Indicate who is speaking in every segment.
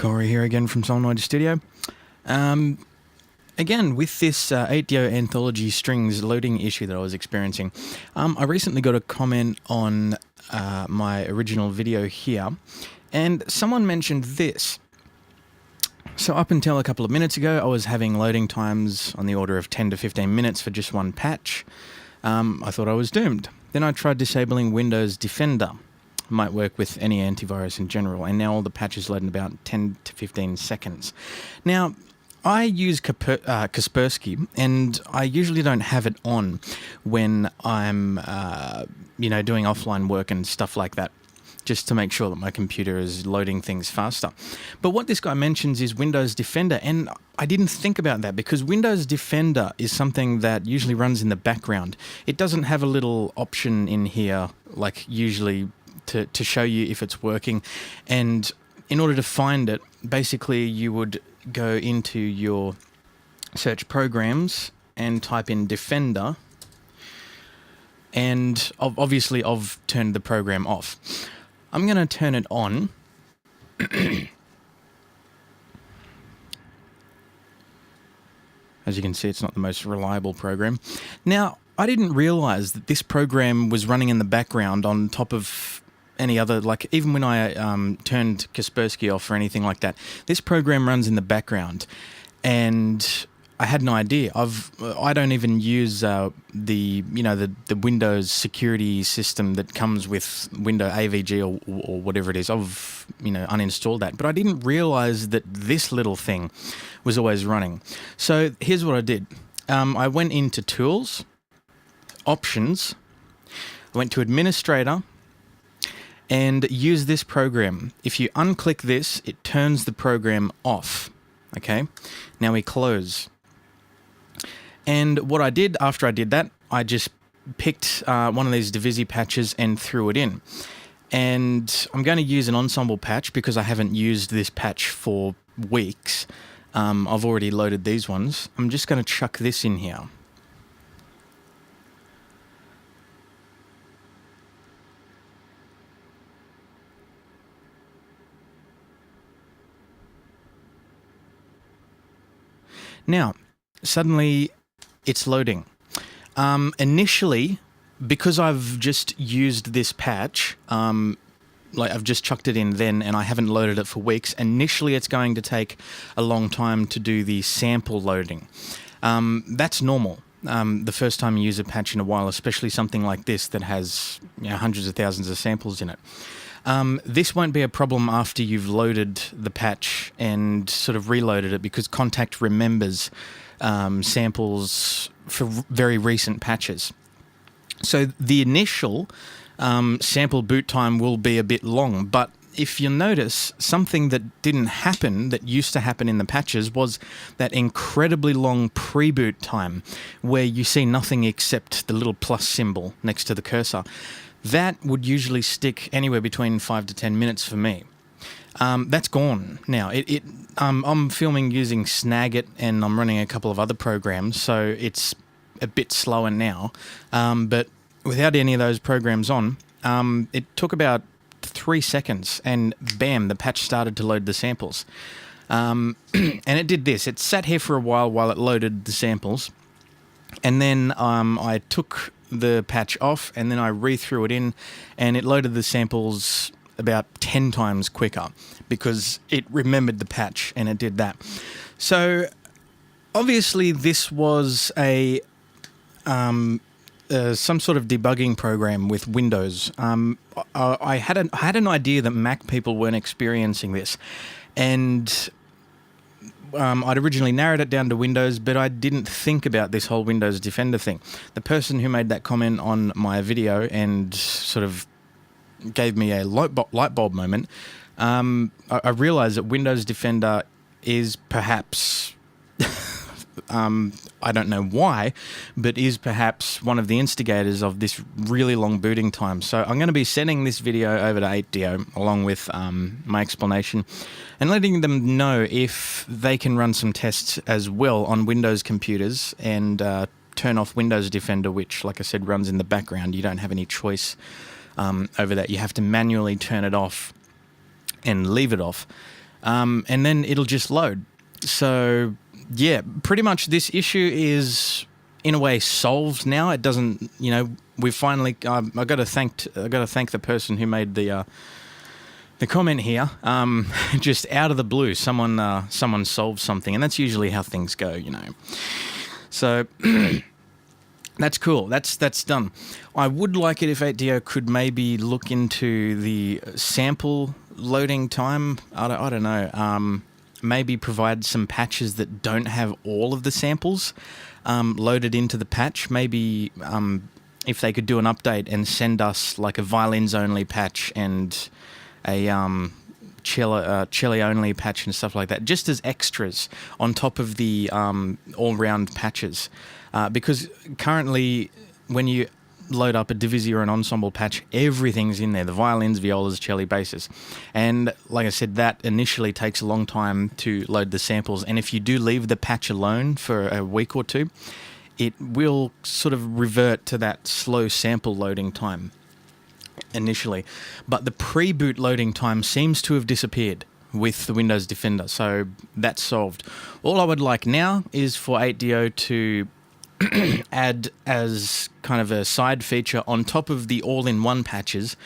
Speaker 1: Corey here again from Solenoid Studio. Again, with this 8DO Anthology strings loading issue that I was experiencing, I recently got a comment on my original video here, and someone mentioned this. So up until a couple of minutes ago, I was having loading times on the order of 10 to 15 minutes for just one patch. I thought I was doomed. Then I tried disabling Windows Defender. Might work with any antivirus in general, and now all the patches load in about 10 to 15 seconds. Now, I use Kaspersky, and I usually don't have it on when I'm, doing offline work and stuff like that, just to make sure that my computer is loading things faster. But what this guy mentions is Windows Defender, and I didn't think about that because Windows Defender is something that usually runs in the background. It doesn't have a little option in here, like usually to show you if it's working, and in order to find it, basically you would go into your search programs and type in Defender, and obviously I've turned the program off. I'm going to turn it on. As you can see, it's not the most reliable program. Now, I didn't realize that this program was running in the background on top of any other, like even when I turned Kaspersky off or anything like that, this program runs in the background, and I had no idea. I don't even use the Windows security system that comes with Windows AVG or whatever it is. I've uninstalled that, but I didn't realize that this little thing was always running. So here's what I did. I went into Tools, Options, I went to Administrator, and use this program. If you unclick this, it turns the program off. Okay, now we close. And what I did after I did that, I just picked one of these Divisi patches and threw it in. And I'm going to use an ensemble patch because I haven't used this patch for weeks. I've already loaded these ones. I'm just going to chuck this in here. Now, suddenly it's loading. Initially, because I've just used this patch, I've just chucked it in then and I haven't loaded it for weeks, initially it's going to take a long time to do the sample loading. That's normal. The first time you use a patch in a while, especially something like this that has hundreds of thousands of samples in it. This won't be a problem after you've loaded the patch and sort of reloaded it, because Contact remembers samples for very recent patches. So the initial sample boot time will be a bit long, but if you notice, something that didn't happen, that used to happen in the patches, was that incredibly long pre-boot time where you see nothing except the little plus symbol next to the cursor. That would usually stick anywhere between 5 to 10 minutes for me. That's gone now. I'm filming using Snagit, and I'm running a couple of other programs, so it's a bit slower now. But without any of those programs on, it took about 3 seconds, and bam, the patch started to load the samples. And it did this. It sat here for a while it loaded the samples, and then I took the patch off, and then I re-threw it in, and it loaded the samples about 10 times quicker because it remembered the patch and it did that. So obviously this was a some sort of debugging program with Windows. I had an idea that Mac people weren't experiencing this, and I'd originally narrowed it down to Windows, but I didn't think about this whole Windows Defender thing. The person who made that comment on my video and sort of gave me a light bulb moment, I realized that Windows Defender is perhaps, I don't know why, but is perhaps one of the instigators of this really long booting time. So I'm going to be sending this video over to 8DO along with my explanation, and letting them know if they can run some tests as well on Windows computers and turn off Windows Defender, which, like I said, runs in the background. You don't have any choice over that. You have to manually turn it off and leave it off. and then it'll just load. So yeah, pretty much this issue is in a way solved now. It doesn't, we've finally. I got to thank the person who made the comment here. Just out of the blue, someone solved something, and that's usually how things go, So. That's cool. That's done. I would like it if 8DO could maybe look into the sample loading time. I don't know. Maybe provide some patches that don't have all of the samples loaded into the patch. Maybe if they could do an update and send us like a violins only patch and a cello only patch and stuff like that, just as extras on top of the all-round patches. Because currently, when you load up a Divisi or an ensemble patch, everything's in there, the violins, violas, cello, basses. And like I said, that initially takes a long time to load the samples. And if you do leave the patch alone for a week or two, it will sort of revert to that slow sample loading time initially. But the pre-boot loading time seems to have disappeared with the Windows Defender, so that's solved. All I would like now is for 8DO to add as kind of a side feature on top of the all-in-one patches,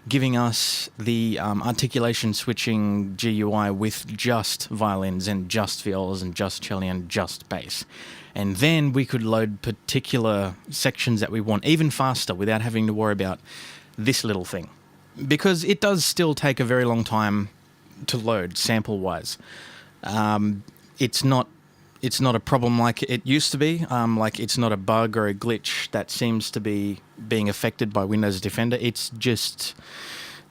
Speaker 1: giving us the articulation switching GUI with just violins and just violas and just cello and just bass. And then we could load particular sections that we want even faster without having to worry about this little thing. Because it does still take a very long time to load sample-wise. It's not a problem like it used to be. Like it's not a bug or a glitch that seems to be being affected by Windows Defender. It's just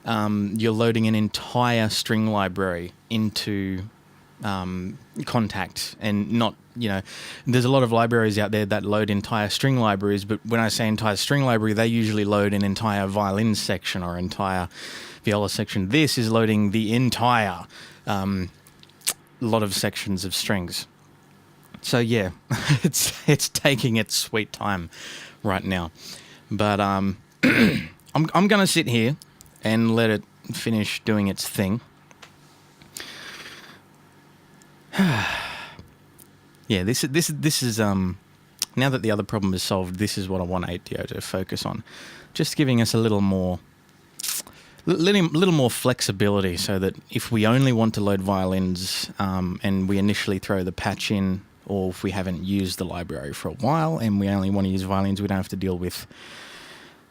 Speaker 1: you're loading an entire string library into Contact, and not, there's a lot of libraries out there that load entire string libraries, but when I say entire string library, they usually load an entire violin section or entire viola section. This is loading the entire lot of sections of strings. So yeah, it's taking its sweet time right now, but I'm gonna sit here and let it finish doing its thing. Yeah, this is now that the other problem is solved, this is what I want 8DO to focus on, just giving us a little more flexibility, so that if we only want to load violins and we initially throw the patch in, or if we haven't used the library for a while and we only want to use violins, we don't have to deal with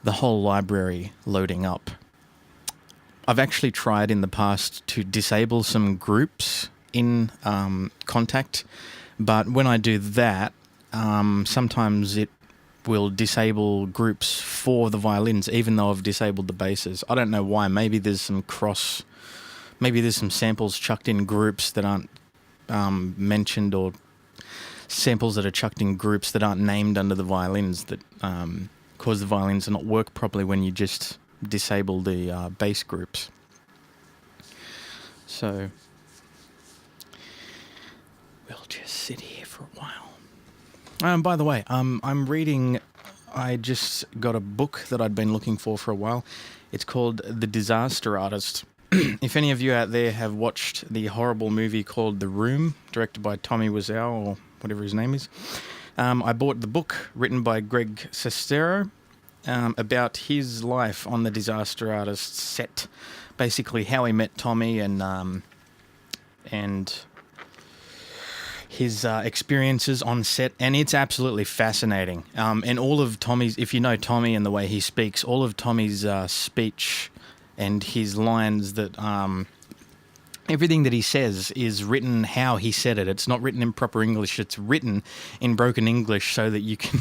Speaker 1: the whole library loading up. I've actually tried in the past to disable some groups in Contact, but when I do that, sometimes it will disable groups for the violins, even though I've disabled the basses. I don't know why. Maybe there's some samples chucked in groups that aren't mentioned, or samples that are chucked in groups that aren't named under the violins that cause the violins to not work properly when you just disable the bass groups. So we'll just sit here for a while. By the way, I'm reading, I just got a book that I'd been looking for a while. It's called The Disaster Artist. If any of you out there have watched the horrible movie called The Room, directed by Tommy Wiseau, or whatever his name is, I bought the book written by Greg Sestero about his life on The Disaster Artist set. Basically how he met Tommy and his experiences on set, and it's absolutely fascinating. And all of Tommy's, if you know Tommy and the way he speaks, all of Tommy's speech and his lines, that everything that he says is written how he said it. It's not written in proper English. It's written in broken English so that you can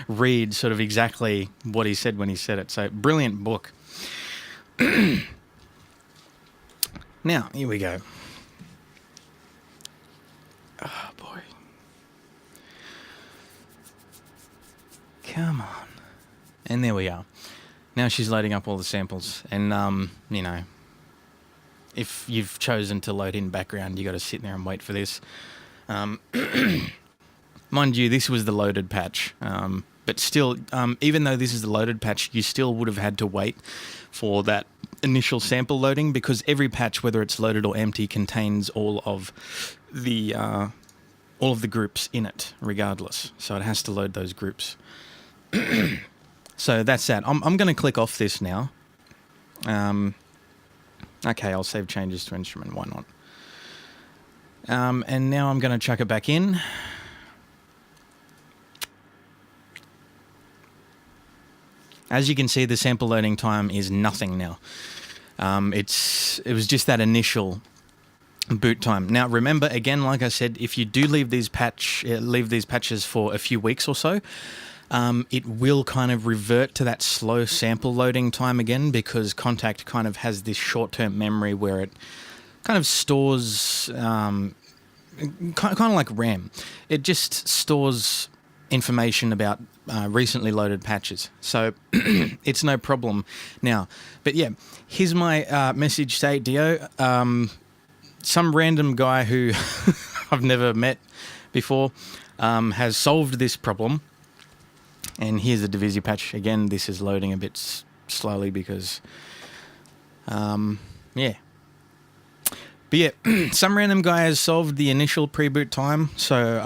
Speaker 1: read sort of exactly what he said when he said it. So, brilliant book. Now, here we go. Oh, boy. Come on. And there we are. Now she's loading up all the samples, and if you've chosen to load in background, you got to sit there and wait for this. Mind you, this was the loaded patch, but still, even though this is the loaded patch, you still would have had to wait for that initial sample loading, because every patch, whether it's loaded or empty, contains all of the groups in it, regardless. So it has to load those groups. So that's that. I'm going to click off this now. Okay, I'll save changes to instrument. Why not? And now I'm going to chuck it back in. As you can see, the sample loading time is nothing now. It was just that initial boot time. Now, remember, again, like I said, if you do leave these patches for a few weeks or so, it will kind of revert to that slow sample loading time again, because Contact kind of has this short-term memory where it kind of stores, kind of like RAM. It just stores information about recently loaded patches. So it's no problem now. But yeah, here's my message to 8DO. Some random guy who I've never met before has solved this problem. And here's the Divisi patch. Again, this is loading a bit slowly because, yeah. But yeah, some random guy has solved the initial pre-boot time. So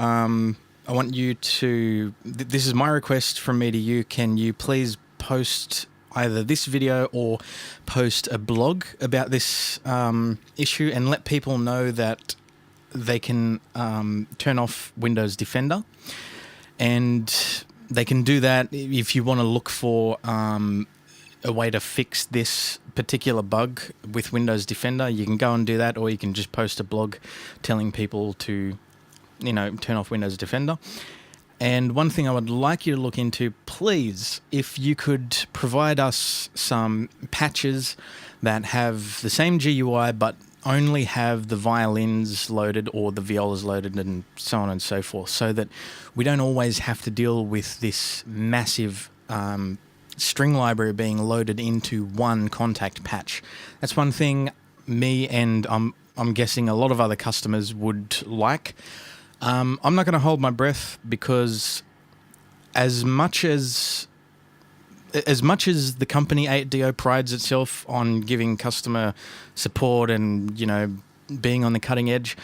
Speaker 1: I want you to, this is my request from me to you. Can you please post either this video or post a blog about this issue and let people know that they can turn off Windows Defender. And they can do that if you want to look for a way to fix this particular bug with Windows Defender. You can go and do that, or you can just post a blog telling people to, turn off Windows Defender. And one thing I would like you to look into, please, if you could provide us some patches that have the same GUI but only have the violins loaded or the violas loaded and so on and so forth, so that we don't always have to deal with this massive string library being loaded into one Contact patch. That's one thing me and I'm guessing a lot of other customers would like. I'm not going to hold my breath, because as much as the company 8DO prides itself on giving customer support and, being on the cutting edge,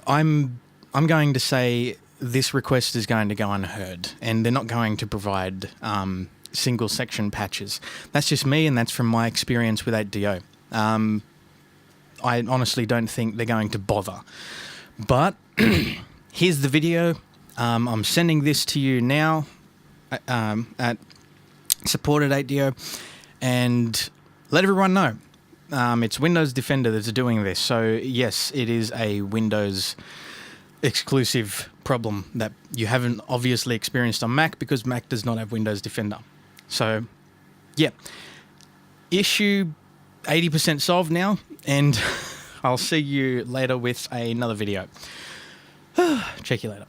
Speaker 1: I'm going to say this request is going to go unheard, and they're not going to provide single section patches. That's just me, and that's from my experience with 8DO. I honestly don't think they're going to bother. But here's the video. I'm sending this to you now at support@8DO, and let everyone know. It's Windows Defender that's doing this. So yes, it is a Windows exclusive problem that you haven't obviously experienced on Mac, because Mac does not have Windows Defender. So yeah, issue 80% solved now, and I'll see you later with another video. Check you later.